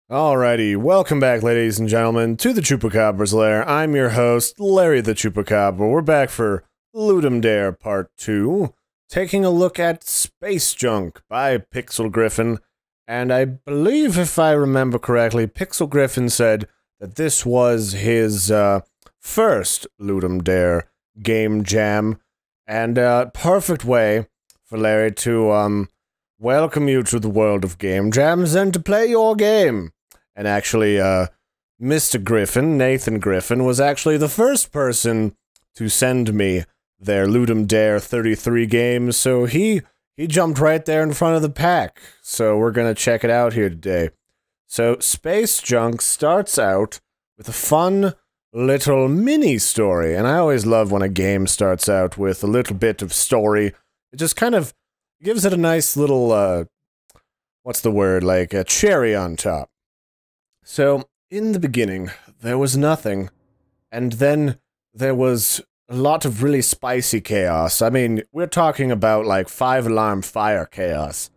Alrighty, welcome back, ladies and gentlemen, to the Chupacabra's Lair. I'm your host, Larry the Chupacabra. We're back for Ludum Dare Part 2, taking a look at Space Junk by Pixel Griffin. And I believe, if I remember correctly, Pixel Griffin said that this was his first Ludum Dare game jam, and a perfect way for Larry to welcome you to the world of game jams and to play your game. And actually, Mr. Griffin, Nathan Griffin, was actually the first person to send me their Ludum Dare 33 games, so he jumped right there in front of the pack. So we're gonna check it out here today. So Space Junk starts out with a fun little mini story, and I always love when a game starts out with a little bit of story. It just kind of gives it a nice little, what's the word, like a cherry on top. So, in the beginning, there was nothing, and then there was a lot of really spicy chaos. I mean, we're talking about, like, 5-alarm fire chaos.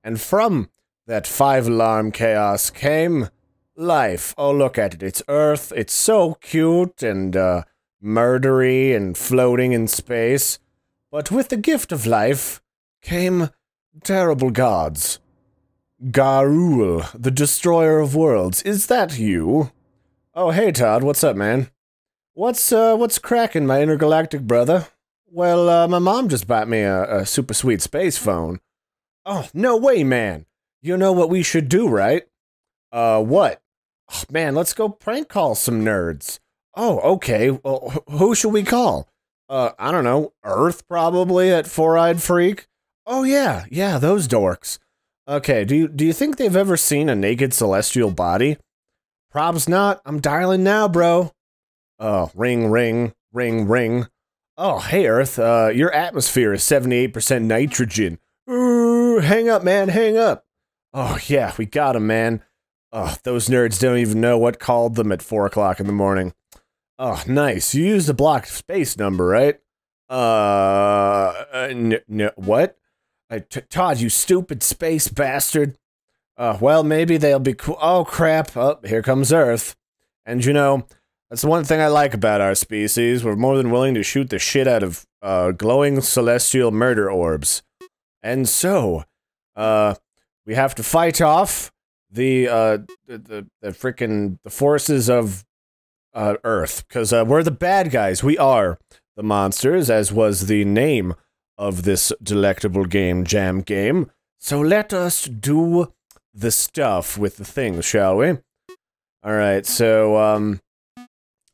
And from that 5-alarm chaos came life. Oh, look at it. It's Earth. It's so cute and, murdery and floating in space. But with the gift of life came terrible gods. Garul, the destroyer of worlds. Is that you? Oh, hey, Todd. What's up, man? What's cracking, my intergalactic brother? Well, my mom just bought me a super sweet space phone. Oh, no way, man. You know what we should do, right? What? Oh, man, let's go prank call some nerds. Oh, okay. Well, who should we call? I don't know. Earth, probably, at Four-Eyed Freak? Oh, yeah, those dorks. Okay, do you think they've ever seen a naked celestial body? Probs not. I'm dialing now, bro. Oh, ring, ring, ring, ring. Oh, hey, Earth, your atmosphere is 78% nitrogen. Ooh, hang up, man, hang up. Oh, yeah, we got him, man. Oh, those nerds don't even know what called them at 4 o'clock in the morning. Oh, nice. You used a blocked space number, right? What? Todd, you stupid space bastard. Well, maybe they'll be cool. Oh, crap. Oh, here comes Earth. And you know, that's the one thing I like about our species. We're more than willing to shoot the shit out of, glowing celestial murder orbs. And so, we have to fight off the forces of, Earth. Because, we're the bad guys. We are the monsters, as was the name of this delectable game game. So let us do the stuff with the things, shall we? Alright, so,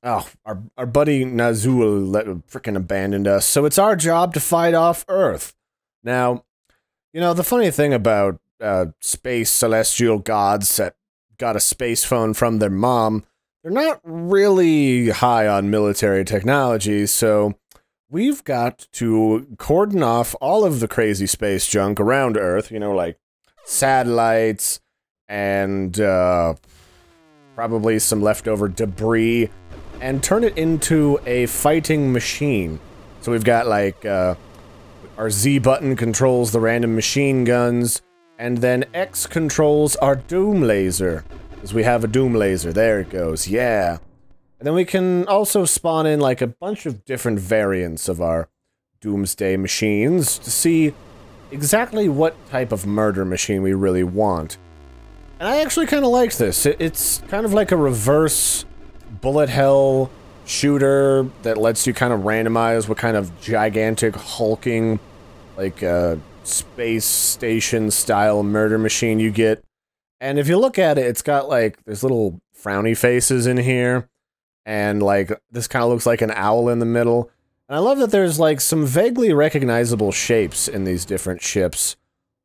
oh, our buddy Nazul frickin' abandoned us, so it's our job to fight off Earth. Now, you know, the funny thing about, space celestial gods that got a space phone from their mom, they're not really high on military technology, so we've got to cordon off all of the crazy space junk around Earth, you know, like satellites and probably some leftover debris, and turn it into a fighting machine. So we've got like our Z button controls the random machine guns, and then X controls our Doom laser, because we have a Doom laser. There it goes, yeah. And then we can also spawn in like a bunch of different variants of our Doomsday machines to see exactly what type of murder machine we really want. And I actually kind of liked this. It's kind of like a reverse bullet hell shooter that lets you kind of randomize what kind of gigantic hulking, like, space station style murder machine you get. And if you look at it, it's got like, there's little frowny faces in here. And, like, this kind of looks like an owl in the middle. And I love that there's, like, some vaguely recognizable shapes in these different ships.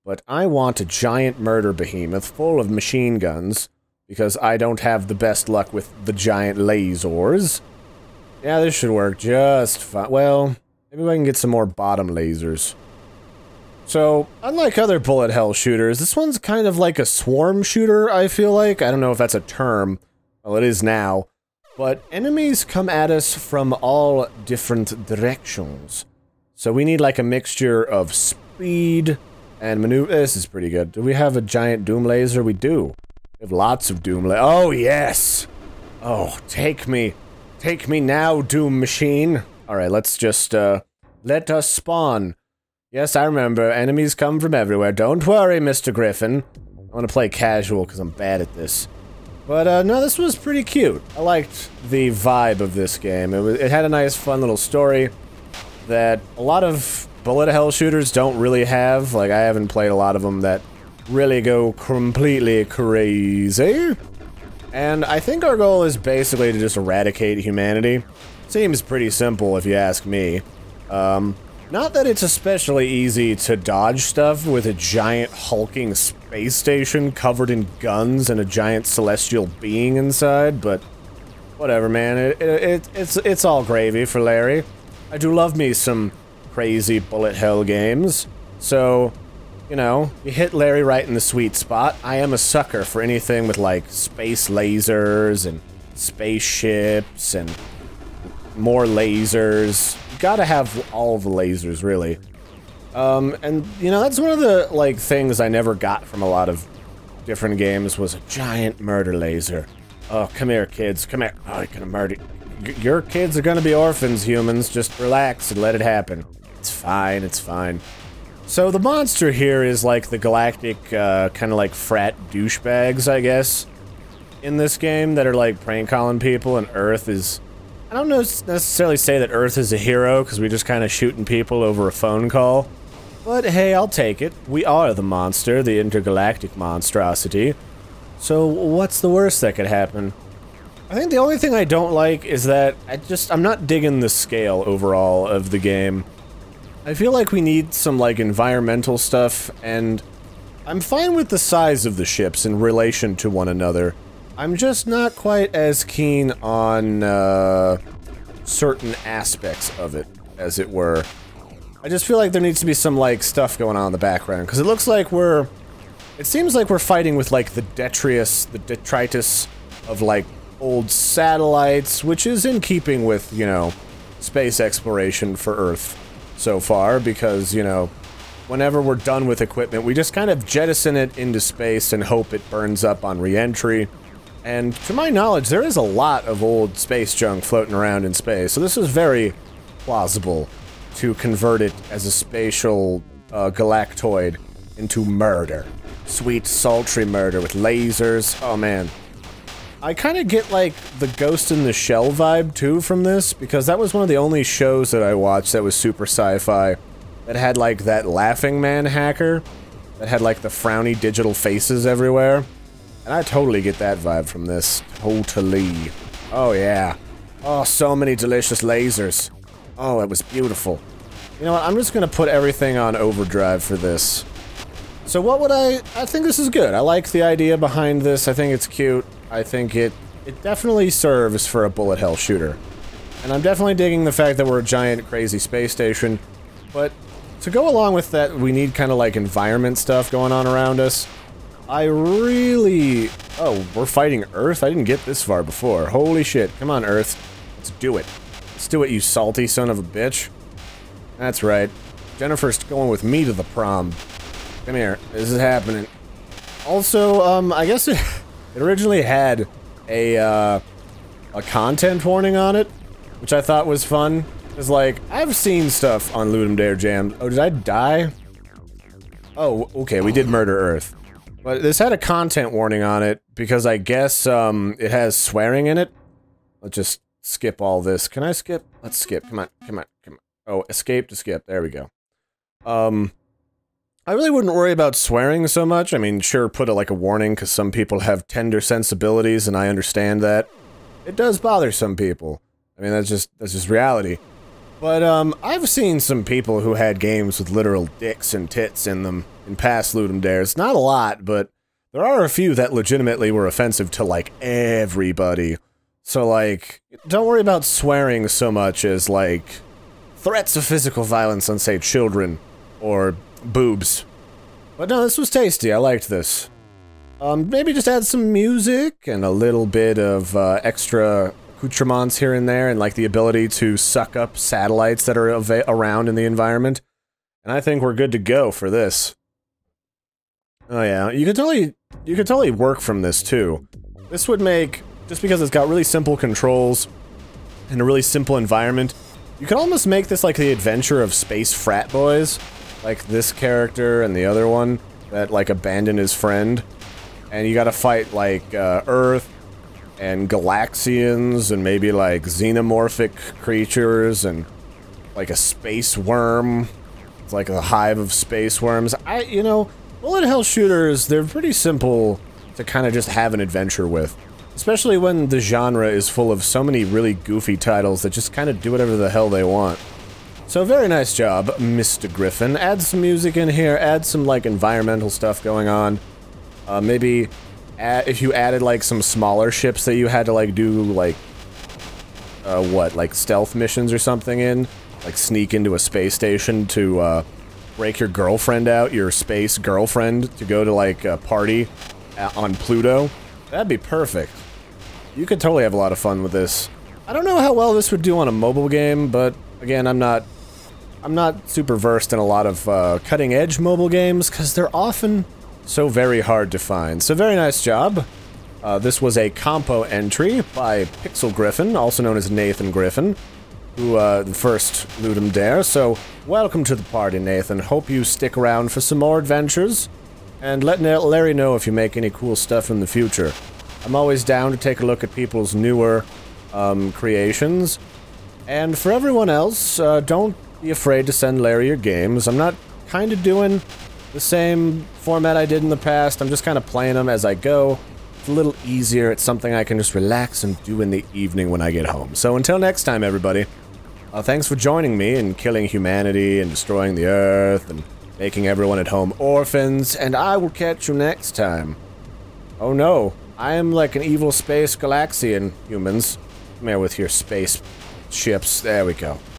But I want a giant murder behemoth full of machine guns, because I don't have the best luck with the giant lasers. Yeah, this should work just fine. Well, maybe I can get some more bottom lasers. So, unlike other bullet hell shooters, this one's kind of like a swarm shooter, I feel like. I don't know if that's a term. Well, it is now. But enemies come at us from all different directions. So we need like a mixture of speed and maneuver. This is pretty good. Do we have a giant Doom laser? We do. We have lots of Doom. Oh, yes! Oh, take me. Take me now, Doom Machine. Alright, let's just, let us spawn. Yes, I remember. Enemies come from everywhere. Don't worry, Mr. Griffin. I want to play casual because I'm bad at this. But, no, this was pretty cute. I liked the vibe of this game. It had a nice, fun little story that a lot of bullet hell shooters don't really have. Like, I haven't played a lot of them that really go completely crazy. And I think our goal is basically to just eradicate humanity. Seems pretty simple if you ask me. Not that it's especially easy to dodge stuff with a giant hulking space station covered in guns and a giant celestial being inside, but whatever, man. It's all gravy for Larry. I do love me some crazy bullet hell games. So, you know, you hit Larry right in the sweet spot. I am a sucker for anything with, like, space lasers and spaceships and more lasers. You gotta have all the lasers, really. And, you know, that's one of the, like, things I never got from a lot of different games was a giant murder laser. Oh, come here, kids. Come here. Oh, you're gonna murder... Your kids are gonna be orphans, humans. Just relax and let it happen. It's fine, it's fine. So the monster here is like the galactic, kind of like frat douchebags, I guess, in this game that are like prank calling people, and Earth is... I don't necessarily say that Earth is a hero, because we're just kind of shooting people over a phone call. But hey, I'll take it. We are the monster, the intergalactic monstrosity. So what's the worst that could happen? I think the only thing I don't like is that I'm not digging the scale overall of the game. I feel like we need some, like, environmental stuff, and I'm fine with the size of the ships in relation to one another. I'm just not quite as keen on, certain aspects of it, as it were. I just feel like there needs to be some, like, stuff going on in the background, because it looks like it seems like we're fighting with, like, the detritus of, like, old satellites, which is in keeping with, you know, space exploration for Earth so far, because, you know, whenever we're done with equipment, we just kind of jettison it into space and hope it burns up on re-entry. And to my knowledge, there is a lot of old space junk floating around in space, so this is very plausible to convert it as a spatial galactoid into murder. Sweet, sultry murder with lasers. Oh, man. I kind of get, like, the Ghost in the Shell vibe, too, from this, because that was one of the only shows that I watched that was super sci-fi, that had, like, that laughing man hacker, that had, like, the frowny digital faces everywhere. And I totally get that vibe from this. Totally. Oh, yeah. Oh, so many delicious lasers. Oh, it was beautiful. You know what, I'm just gonna put everything on overdrive for this. So what would I think this is good. I like the idea behind this. I think it's cute. I think it definitely serves for a bullet hell shooter. And I'm definitely digging the fact that we're a giant, crazy space station. But to go along with that, we need kind of like environment stuff going on around us. I really... Oh, we're fighting Earth? I didn't get this far before. Holy shit. Come on, Earth. Let's do it. Let's do it, you salty son of a bitch. That's right. Jennifer's going with me to the prom. Come here. This is happening. Also, I guess it originally had a content warning on it, which I thought was fun. It's like, I've seen stuff on Ludum Dare Jam. Oh, did I die? Oh, okay, we did murder Earth. But this had a content warning on it, because I guess, it has swearing in it. Let's just skip all this. Can I skip? Let's skip. Come on, come on, come on. Oh, escape to skip. There we go. I really wouldn't worry about swearing so much. I mean, sure, put like a warning, because some people have tender sensibilities, and I understand that. It does bother some people. I mean, that's just reality. But, I've seen some people who had games with literal dicks and tits in them in past Ludum Dares. Not a lot, but there are a few that legitimately were offensive to, like, everybody. So, like, don't worry about swearing so much as, like, threats of physical violence on, say, children, or boobs. But no, this was tasty. I liked this. Maybe just add some music and a little bit of, extra accoutrements here and there, and like the ability to suck up satellites that are around in the environment. And I think we're good to go for this. Oh yeah, you could totally work from this too. This would make, just because it's got really simple controls and a really simple environment, you could almost make this like the adventure of space frat boys, like this character and the other one that like abandoned his friend, and you got to fight like Earth and Galaxians and maybe like xenomorphic creatures and like a space worm. It's like a hive of space worms. You know, bullet hell shooters, they're pretty simple to kind of just have an adventure with. Especially when the genre is full of so many really goofy titles that just kind of do whatever the hell they want. So very nice job, Mr. Griffin. Add some music in here, add some like environmental stuff going on. Maybe if you added like some smaller ships that you had to like do like, like stealth missions or something in? Like sneak into a space station to break your girlfriend out, your space girlfriend, to go to like a party on Pluto. That'd be perfect. You could totally have a lot of fun with this. I don't know how well this would do on a mobile game, but again, I'm not super versed in a lot of cutting-edge mobile games, because they're often so very hard to find. So very nice job. This was a compo entry by Pixel Griffin, also known as Nathan Griffin, who, the first Ludum Dare. So, welcome to the party, Nathan. Hope you stick around for some more adventures, and let Larry know if you make any cool stuff in the future. I'm always down to take a look at people's newer creations. And for everyone else, don't be afraid to send Larry your games. I'm not kind of doing the same format I did in the past. I'm just kind of playing them as I go. It's a little easier. It's something I can just relax and do in the evening when I get home. So until next time, everybody, thanks for joining me in killing humanity and destroying the Earth and making everyone at home orphans, and I will catch you next time. Oh no, I am like an evil space Galaxian, humans. Come here with your space ships. There we go.